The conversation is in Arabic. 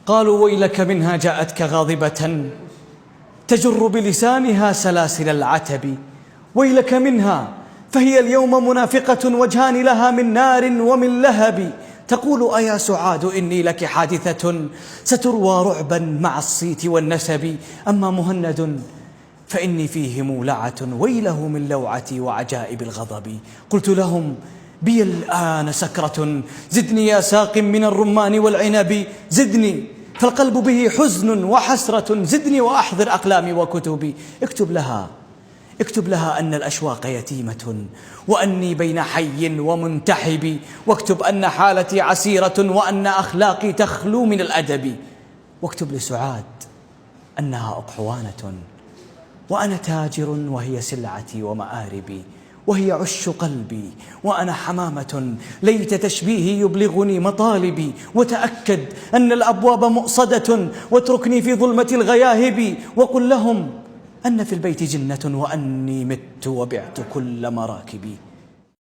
قالوا ويلك منها جاءتك غاضبة تجر بلسانها سلاسل العتب. ويلك منها فهي اليوم منافقة وجهان لها من نار ومن لهب. تقول أيا سعاد إني لك حادثة ستروى رعبا مع الصيت والنسب. أما مهند فإني فيه مولعة ويله من لوعتي وعجائب الغضب. قلت لهم بي الآن سكرة زدني يا ساق من الرمان والعنب. زدني فالقلب به حزن وحسرة زدني وأحضر أقلامي وكتبي. اكتب لها أن الأشواق يتيمة وأني بين حي ومنتحب. واكتب أن حالتي عسيرة وأن أخلاقي تخلو من الأدب. واكتب لسعاد أنها أقحوانة وأنا تاجر وهي سلعتي ومآربي. وهي عش قلبي وأنا حمامة ليت تشبيهي يبلغني مطالبي. وتأكد أن الأبواب مؤصدة واتركني في ظلمة الغياهب. وقل لهم أن في البيت جنة وأني مت وبعت كل مراكبي.